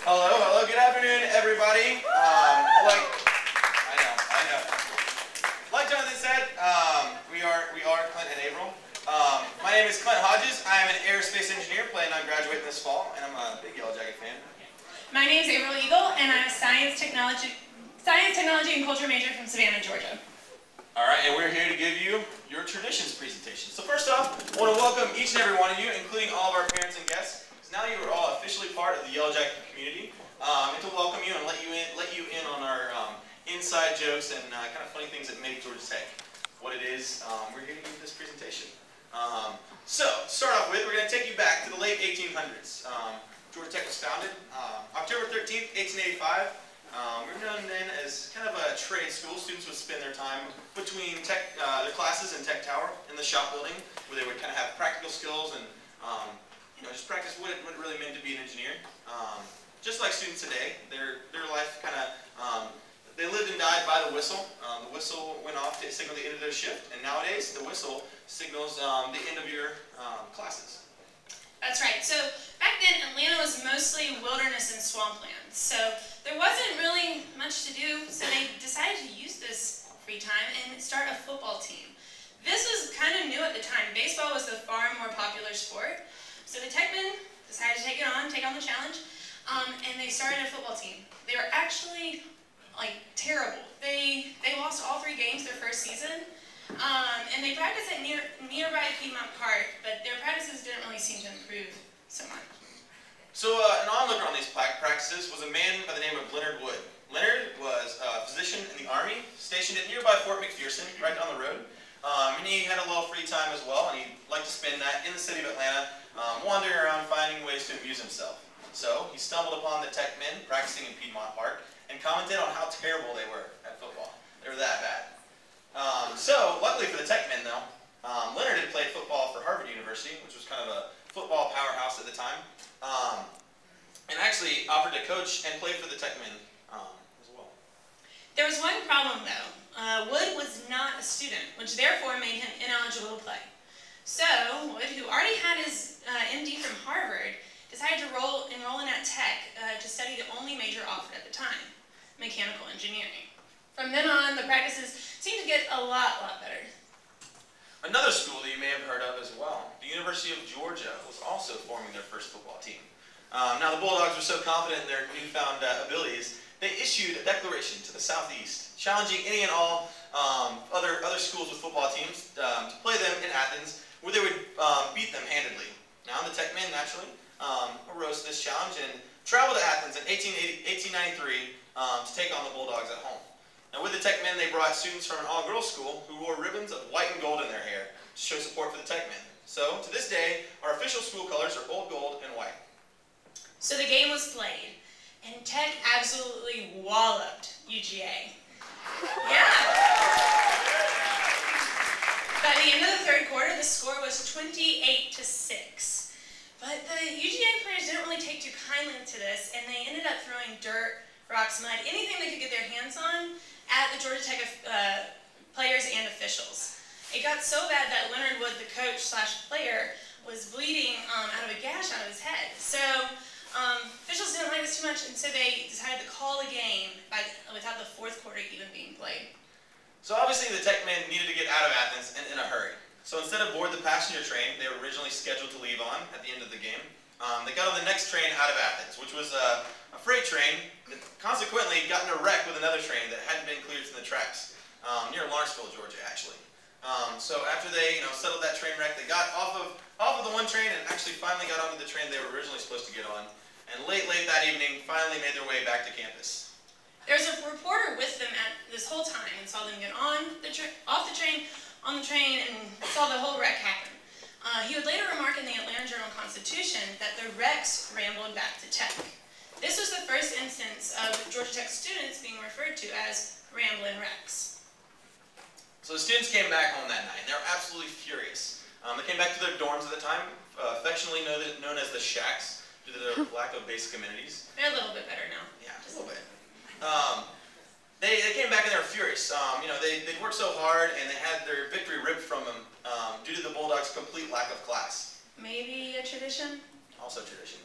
Hello, good afternoon, everybody. I know. Like Jonathan said, we are Clint and Averil. My name is Clint Hodges. I am an aerospace engineer planning on graduating this fall, and I'm a big Yellow Jacket fan. My name is Averil, and I'm a science, technology, and culture major from Savannah, Georgia. All right, and we're here to give you your traditions presentation. So first off, I want to welcome each and every one of you, including all of our parents and guests. Now you are all officially part of the Yellow Jacket community, and to welcome you and let you in on our inside jokes and kind of funny things that make Georgia Tech what it is. We're here to give this presentation. So to start off with, we're going to take you back to the late 1800s. Georgia Tech was founded October 13th, 1885. We were known then as kind of a trade school. Students would spend their time between their classes in Tech Tower in the shop building, where they would kind of have practical skills and just practice what it really meant to be an engineer. Just like students today, their life kind of, they lived and died by the whistle. The whistle went off to signal the end of their shift, and nowadays the whistle signals the end of your classes. That's right. So back then, Atlanta was mostly wilderness and swampland. So there wasn't really much to do, so they decided to use this free time and start a football team. This was kind of new at the time. Baseball was the far more popular sport. So the Techmen decided to take on the challenge, and they started a football team. They were actually terrible. They lost all 3 games their first season, and they practiced at nearby Piedmont Park, but their practices didn't really seem to improve so much. So an onlooker on these practices was a man by the name of Leonard Wood. Leonard was a physician in the Army, stationed at nearby Fort McPherson, right down the road. And he had a little free time as well, and he liked to spend that in the city of Atlanta, wandering around finding ways to amuse himself. So he stumbled upon the Tech men practicing in Piedmont Park and commented on how terrible they were at football. They were that bad. So luckily for the Tech men, though, Leonard had played football for Harvard University, which was kind of a football powerhouse at the time, and actually offered to coach and play for the Tech men as well. There was one problem, though. Wood was not a student, which therefore made him ineligible to play. So Wood, who already had his MD from Harvard, decided to enroll in at Tech to study the only major offered at the time, mechanical engineering. From then on, the practices seemed to get a lot better. Another school that you may have heard of as well, the University of Georgia, was also forming their first football team. Now the Bulldogs were so confident in their newfound abilities, they issued a declaration to the Southeast, challenging any and all other schools with football teams to play them in Athens, where they would beat them handedly. Now the Tech men naturally arose to this challenge and traveled to Athens in 1893 to take on the Bulldogs at home. Now with the Tech men, they brought students from an all-girls school who wore ribbons of white and gold in their hair to show support for the Tech men. So to this day, our official school colors are old gold and white. So the game was played, and Tech absolutely walloped UGA. Yeah. By the end of the 3rd quarter, the score was 28-6. But the UGA players didn't really take too kindly to this, and they ended up throwing dirt, rocks, mud, anything they could get their hands on at the Georgia Tech players and officials. It got so bad that Leonard Wood, the coach/player, was bleeding out of a gash out of his head. So officials didn't like this too much, and so they decided to call the game without the 4th quarter even being played. So obviously the Tech men needed to get out of Athens and in a hurry. So instead of board the passenger train they were originally scheduled to leave on at the end of the game, they got on the next train out of Athens, which was a freight train that consequently got in a wreck with another train that hadn't been cleared from the tracks, near Lawrenceville, Georgia, actually. So after they settled that train wreck, they got off of the one train and actually finally got onto the train they were originally supposed to get on, and late that evening finally made their way back to campus. There was a reporter with them at this whole time and saw them get off the train, on the train, and saw the whole wreck happen. He would later remark in the Atlanta Journal-Constitution that the wrecks rambled back to Tech. This was the first instance of Georgia Tech students being referred to as rambling wrecks. So the students came back home that night, and they were absolutely furious. They came back to their dorms at the time, affectionately known as the shacks, due to their lack of basic amenities. They're a little bit better now. Yeah, just a little bit. They came back and they were furious. They'd worked so hard and they had their victory ripped from them due to the Bulldogs' complete lack of class. Maybe a tradition? Also tradition.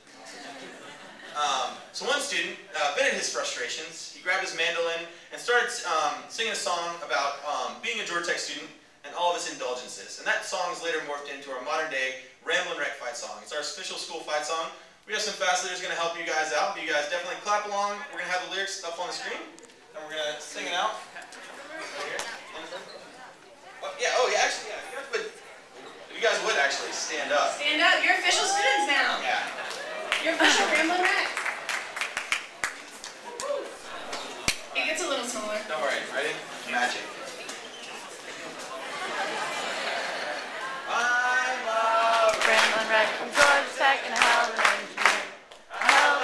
So one student vented his frustrations. He grabbed his mandolin and started singing a song about being a Georgia Tech student and all of his indulgences. And that song is later morphed into our modern day Ramblin' Wreck fight song. It's our official school fight song. We have some FASET leaders going to help you guys out. But you guys definitely clap along. We're going to have the lyrics up on the screen. And we're going to sing it out. Right here. Actually, if you guys would actually stand up. Stand up. You're official students now. Yeah. You're official Ramblin' Wreck. It gets a little smaller. Don't worry. Ready? Magic. I'm a Ramblin' Wreck from Georgia Tech and a hell of an engineer. A hell of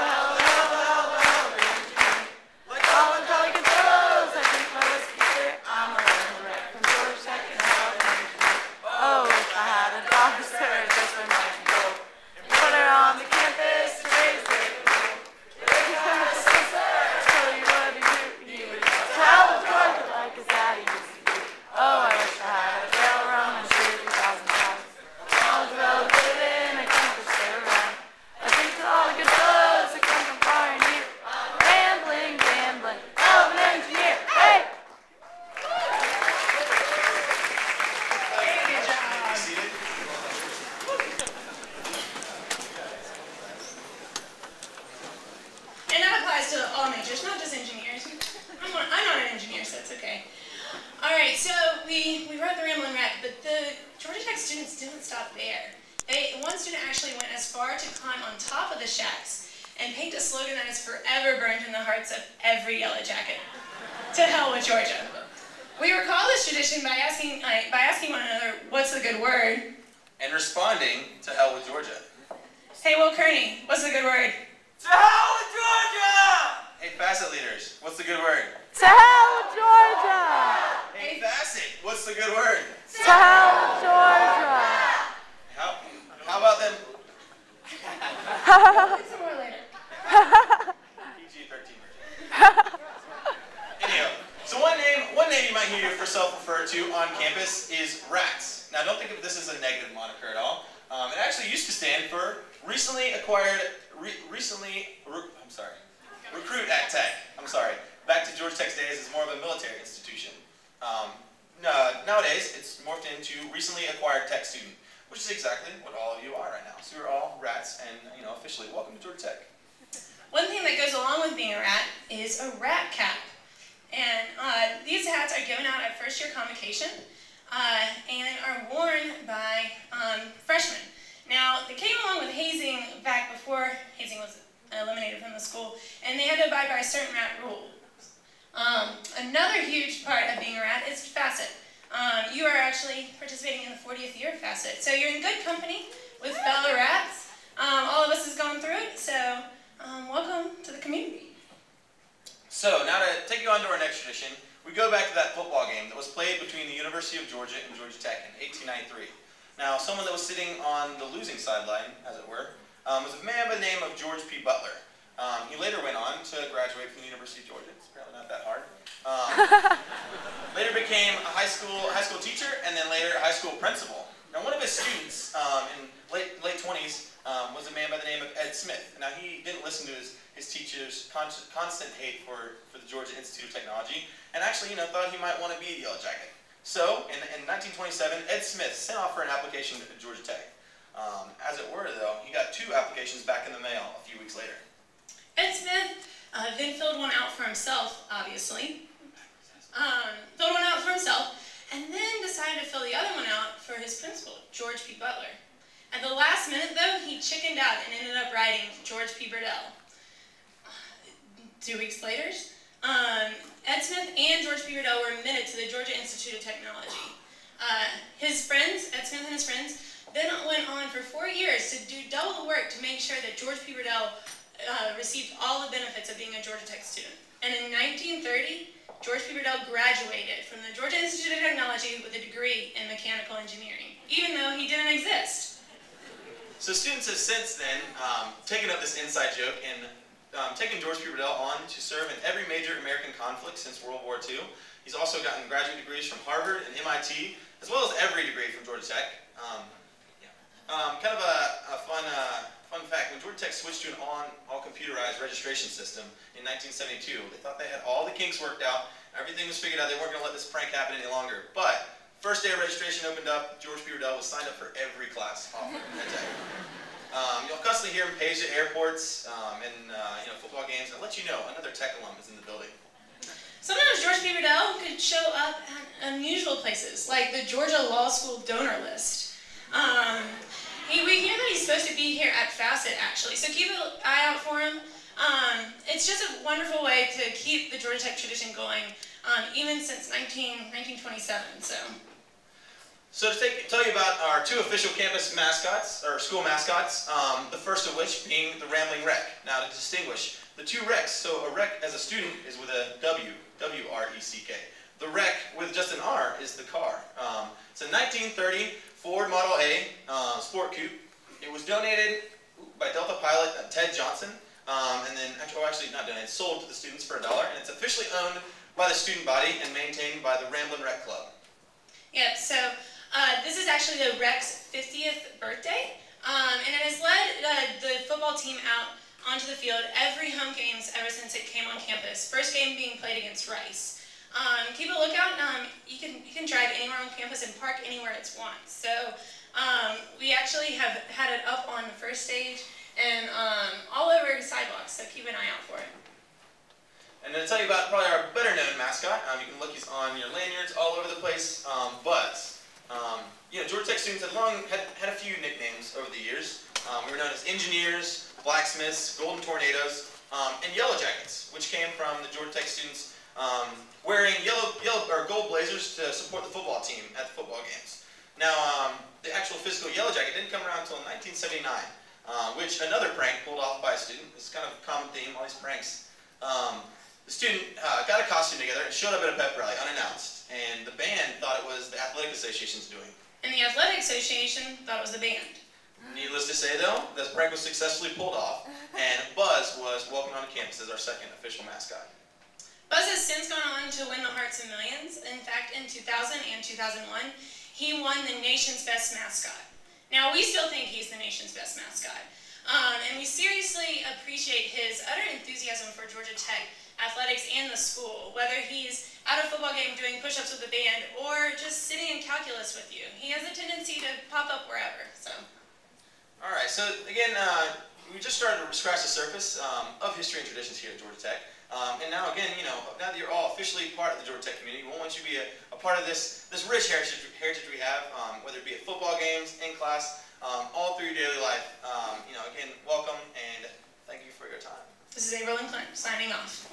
an engineer. Like all the jolly good fellows, I drink my whiskey clear. I'm a Ramblin' Wreck from Georgia Tech and a hell of an engineer. Oh, if I had a daughter, sir, just for my goal. Put her on the campus to raise the cool. If you come to sister, tell you what he would tell Georgia like his daddy used to do. Oh, I wish I had a barrel rum and 30,000 pounds. All the well good in a campus fair around. I think to all the good fellows that come from far and near. Rambling, gambling, hell of an engineer. Hey! Be seated. And that applies to all majors, not just engineers. I'm not an engineer, so it's okay. All right, so we wrote the Ramblin' Wreck, but the Georgia Tech students didn't stop there. One student actually went as far to climb on top of the shacks and paint a slogan that is forever burned in the hearts of every Yellow Jacket. To hell with Georgia. We recall this tradition by asking one another, what's the good word? And responding to hell with Georgia. Hey, Will Kearney, what's the good word? To hell with Georgia! Hey, FASET leaders, what's the good word? To hell with Georgia! Hey, FASET, what's the good word? To hell with Georgia! How about them? Some more later. PG-13 version. Anyhow, so one name you might hear yourself refer to on campus is RATS. Now, don't think of this as a negative moniker at all. It actually used to stand for Recruit at Tech. I'm sorry. Back to Georgia Tech's days, it's more of a military institution. Nowadays, it's morphed into Recently Acquired Tech Student, which is exactly what all of you are right now. So you're all RATs, and officially welcome to Georgia Tech. One thing that goes along with being a rat is a rat cap. And these hats are given out at first year convocation and are worn by freshmen. Now, they came along with hazing back before hazing was eliminated from the school, and they had to abide by certain rat rules. Another huge part of being a rat is FASET. You are actually participating in the 40th year of FASET. So you're in good company with fellow rats. All of us has gone through it, so welcome to the community. So now to take you on to our next tradition, we go back to that football game that was played between the University of Georgia and Georgia Tech in 1893. Now, someone that was sitting on the losing sideline, as it were, was a man by the name of George P. Butler. He later went on to graduate from the University of Georgia. It's apparently not that hard. Later became a high school teacher, and then later a high school principal. Now, one of his students in late 20s was a man by the name of Ed Smith. Now, he didn't listen to his teacher's constant hate for the Georgia Institute of Technology, and actually, thought he might want to be a Yellow Jacket. So, in 1927, Ed Smith sent off for an application to Georgia Tech. As it were, though, he got 2 applications back in the mail a few weeks later. Ed Smith then filled one out for himself, obviously. Filled one out for himself, and then decided to fill the other one out for his principal, George P. Butler. At the last minute, though, he chickened out and ended up writing George P. Burdell. 2 weeks later, Ed Smith and George P. Burdell were admitted to the Georgia Institute of Technology. His friends, Ed Smith and his friends, then went on for 4 years to do double the work to make sure that George P. Burdell received all the benefits of being a Georgia Tech student. And in 1930, George P. Burdell graduated from the Georgia Institute of Technology with a degree in mechanical engineering, even though he didn't exist. So students have since then taken up this inside joke and taken George P. Burdell on to serve in every major American conflict since World War II. He's also gotten graduate degrees from Harvard and MIT, as well as every degree from Georgia Tech. Kind of a fun fun fact, when Georgia Tech switched to an all computerized registration system in 1972, they thought they had all the kinks worked out, everything was figured out, they weren't going to let this prank happen any longer. But first day of registration opened up, George P. Riddell was signed up for every class offered at Tech. You'll constantly hear him page at airports and football games, and I'll let you know another Tech alum is in the building. Sometimes George P. Riddell could show up at unusual places, like the Georgia Law School donor list. We hear that he's supposed to be here at FASET, actually, so keep an eye out for him. It's just a wonderful way to keep the Georgia Tech tradition going, even since 1927. So to tell you about our two official campus mascots, or school mascots, the first of which being the Rambling Wreck. Now to distinguish the two wrecks, so a wreck as a student is with a W, W-R-E-C-K. The wreck with just an R is the car. It's a 1930 Ford Model A sport coupe. It was donated by Delta pilot Ted Johnson, and then, actually not donated, sold to the students for $1, and it's officially owned by the student body and maintained by the Ramblin' Wreck Club. Yep, so this is actually the Wreck's 50th birthday, and it has led the football team out onto the field every home games ever since it came on campus. First game being played against Rice. Keep a lookout. You can drive anywhere on campus and park anywhere it's wants. So we actually have had it up on the first stage and all over sidewalks. So keep an eye out for it. And then to tell you about probably our better known mascot, you can look, he's on your lanyards all over the place. Georgia Tech students have long had a few nicknames over the years. We were known as engineers, blacksmiths, golden tornadoes, and yellow jackets, which came from the Georgia Tech students wearing yellow or gold blazers to support the football team at the football games. Now, the actual physical yellow jacket didn't come around until 1979, which another prank pulled off by a student. This is kind of a common theme, all these pranks. The student got a costume together and showed up at a pep rally unannounced, and the band thought it was the Athletic Association's doing. And the Athletic Association thought it was the band. Needless to say, though, this prank was successfully pulled off, and Buzz was welcomed onto campus as our second official mascot. Buzz has since gone on to win the hearts of millions. In fact, in 2000 and 2001, he won the nation's best mascot. Now, we still think he's the nation's best mascot. And we seriously appreciate his utter enthusiasm for Georgia Tech athletics and the school, whether he's at a football game doing push-ups with the band or just sitting in calculus with you. He has a tendency to pop up wherever. All right, so again, we just started to scratch the surface of history and traditions here at Georgia Tech. And now again, now that you're all officially part of the Georgia Tech community, we want you to be a part of this rich heritage we have, whether it be at football games, in class, all through your daily life. Again, welcome and thank you for your time. This is Averil and Clint signing off.